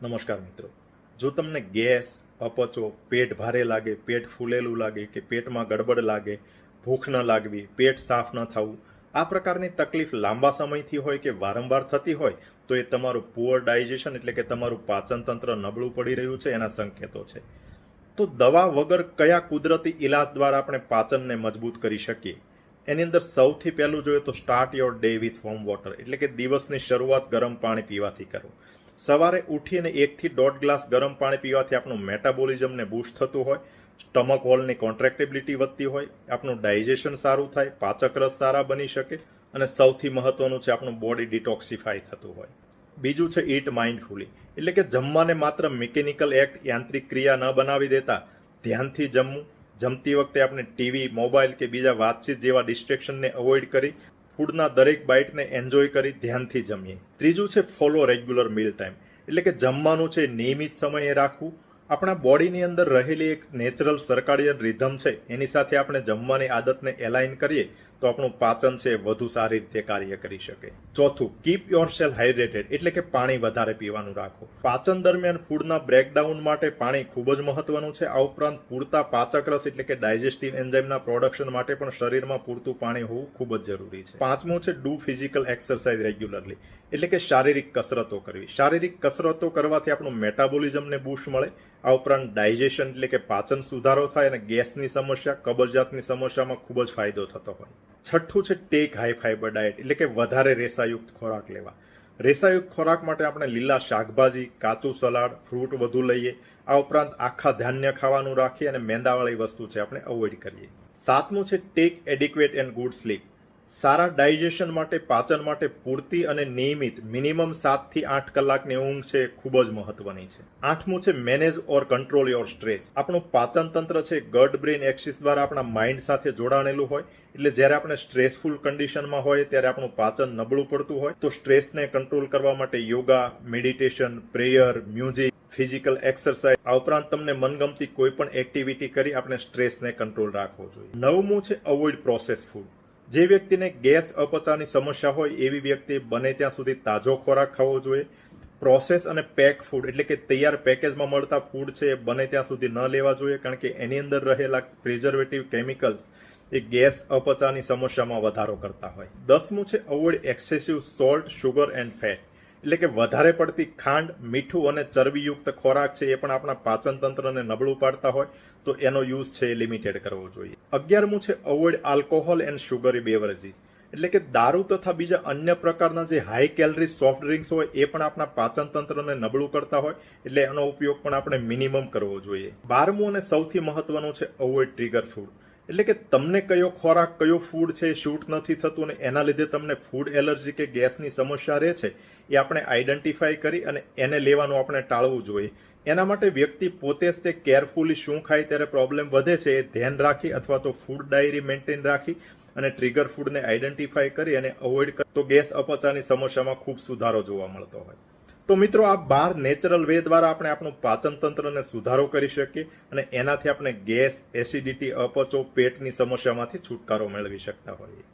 નમસ્કાર મિત્રો, જો તમને ગેસ, અપચો, પેટ ભારે લાગે, પેટ ફૂલેલું લાગે કે પેટમાં ગડબડ લાગે, ભૂખ ન લાગવી, પેટ સાફ ન થવું, આ પ્રકારની તકલીફ લાંબા સમયથી હોય કે વારંવાર થતી હોય તો એ તમારું પુઅર ડાયજેશન એટલે કે તમારું પાચન તંત્ર નબળું પડી રહ્યું છે એના સંકેતો છે. તો દવા વગર કયા કુદરતી ઇલાજ દ્વારા આપણે પાચનને મજબૂત કરી શકીએ? એની અંદર સૌથી પહેલું જોઈએ તો start your day with warm water, એટલે કે દિવસની શરૂઆત ગરમ પાણી પીવાથી કરો. સવારે ઉઠીને 1 થી 1.5 ગ્લાસ ગરમ પાણી પીવાથી આપણું મેટાબોલિઝમને બૂસ્ટ થતું હોય, સ્ટમક હોલની કોન્ટ્રેક્ટેબિલિટી વધતી હોય, આપણું ડાયજેશન સારું થાય, પાચક રસ સારા બની શકે અને સૌથી મહત્વનું છે આપણું બોડી ડિટોક્સિફાય થતું હોય. બીજું છે ઈટ માઇન્ડફુલી, એટલે કે જમવાને માત્ર મિકેનિકલ એક્ટ, યાંત્રિક ક્રિયા ન બનાવી દેતા ધ્યાનથી જમવું. જમતી વખતે આપણે ટીવી, મોબાઈલ કે બીજા વાતચીત જેવા ડિસ્ટ્રેક્શનને અવોઇડ કરી ફૂડના દરેક બાઇટને એન્જોય કરી ધ્યાનથી જમીએ. ત્રીજું છે ફોલો રેગ્યુલર મીલ ટાઈમ, એટલે કે જમવાનું છે નિયમિત સમયે રાખવું. આપણા બોડીની અંદર રહેલી એક નેચરલ સર્કાડિયન રિધમ છે એની સાથે આપણે જમવાની આદતને એલાઇન કરીએ તો આપણું પાચન છે વધુ સારી રીતે કાર્ય કરી શકે. ચોથું, કીપ યોર સેલ્ફ હાઇડ્રેટેડ, એટલે કે પાણી વધારે પીવાનું રાખો. પાચન દરમિયાન ફૂડના બ્રેકડાઉન માટે પાણી ખૂબ જ મહત્વનું છે. આ ઉપરાંત પૂરતા પાચક રસ એટલે કે ડાયજેસ્ટિવ એન્ઝાઇમના પ્રોડક્શન માટે પણ શરીરમાં પૂરતું પાણી હોવું ખૂબ જ જરૂરી છે. પાંચમું છે ડુ ફિઝિકલ એક્સરસાઇઝ રેગ્યુલરલી, એટલે કે શારીરિક કસરતો કરવી. શારીરિક કસરતો કરવાથી આપણું મેટાબોલિઝમને બૂસ્ટ મળે. આ ઉપરાંત ડાયજેશન એટલે કે પાચન સુધારો થાય અને ગેસની સમસ્યા, કબજિયાતની સમસ્યામાં ખૂબ જ ફાયદો થતો હોય. છઠ્ઠું છે ટેક હાઈ ફાઈબર ડાયટ, એટલે કે વધારે રેસાયુક્ત ખોરાક લેવા. રેસાયુક્ત ખોરાક માટે આપણે લીલા શાકભાજી, કાચું સલાડ, ફ્રૂટ વધુ લઈએ. આ ઉપરાંત આખા ધાન્ય ખાવાનું રાખીએ અને મેંદાવાળી વસ્તુ છે આપણે અવોઇડ કરીએ. સાતમું છે take adequate and good sleep. સારા ડાયજેશન માટે, પાચન માટે પૂરતી અને નિયમિત મિનિમમ 7 થી 8 કલાકની ઊંઘ છે ખૂબ જ મહત્વની છે. આઠમું છે manage or control your stress. આપણું પાચન તંત્ર છે ગટ બ્રેન એક્સિસ દ્વારા આપણા માઇન્ડ સાથે જોડાણેલું હોય, એટલે જ્યારે આપણે સ્ટ્રેસફુલ કન્ડિશનમાં હોય ત્યારે આપણું પાચન નબળું પડતું હોય તો સ્ટ્રેસને કંટ્રોલ કરવા માટે yoga, meditation, prayer, music, physical exercise, આ ઉપરાંત તમને મનગમતી કોઈ પણ એક્ટિવિટી કરી આપણે સ્ટ્રેસને કંટ્રોલ રાખવો જોઈએ. નવમું છે અવોઇડ પ્રોસેસ ફૂડ. જે વ્યક્તિને ગેસ, અપચાની સમસ્યા હોય એવી વ્યક્તિ બને ત્યાં સુધી તાજો ખોરાક ખાવો જોઈએ. પ્રોસેસ અને પેક ફૂડ, એટલે કે તૈયાર પેકેજમાં મળતા ફૂડ છે એ બને ત્યાં સુધી ન લેવા જોઈએ, કારણ કે એની અંદર રહેલા પ્રિઝર્વેટિવ કેમિકલ્સ એ ગેસ, અપચાની સમસ્યામાં વધારો કરતા હોય. 10મું છે avoid excessive salt, sugar and fat, એટલે કે વધારે પડતી ખાંડ, મીઠું અને ચરબીયુક્ત ખોરાક છે એ પણ આપણા પાચન તંત્રને નબળું પાડતા હોય તો એનો યુઝ છે એ લિમિટેડ કરવો જોઈએ. 11મું છે અવોઇડ આલ્કોહોલ એન્ડ શુગરી બેવરેજીસ, એટલે કે દારૂ તથા બીજા અન્ય પ્રકારના જે હાઈ કેલરી સોફ્ટ ડ્રિંક્સ હોય એ પણ આપણા પાચન તંત્રને નબળું કરતા હોય, એટલે એનો ઉપયોગ પણ આપણે મિનિમમ કરવો જોઈએ. 12મું અને સૌથી મહત્વનું છે અવોઇડ ટ્રિગર ફૂડ, એટલે કે તમને કયો ખોરાક, કયો ફૂડ છે શૂટ નથી થતું અને એના લીધે તમને ફૂડ એલર્જી કે ગેસની સમસ્યા રહે છે એ આપણે આઈડેન્ટિફાઈ કરી અને એને લેવાનું આપણે ટાળવું જોઈએ. એના માટે વ્યક્તિ પોતે જ તે કેરફુલી શું ખાય ત્યારે પ્રોબ્લેમ વધે છે એ ધ્યાન રાખી અથવા તો ફૂડ ડાયરી મેન્ટેન રાખી અને ટ્રિગર ફૂડને આઈડેન્ટિફાઈ કરી અને અવોઇડ કરે તો ગેસ, અપચાની સમસ્યામાં ખૂબ સુધારો જોવા મળતો હોય. તો મિત્રો, આ 12 નેચરલ વે દ્વારા આપણે આપણું પાચન તંત્રને સુધારો કરી શકીએ અને એનાથી આપણે ગેસ, એસિડિટી, અપચો, પેટની સમસ્યામાંથી છુટકારો મેળવી શકતા હોઈએ.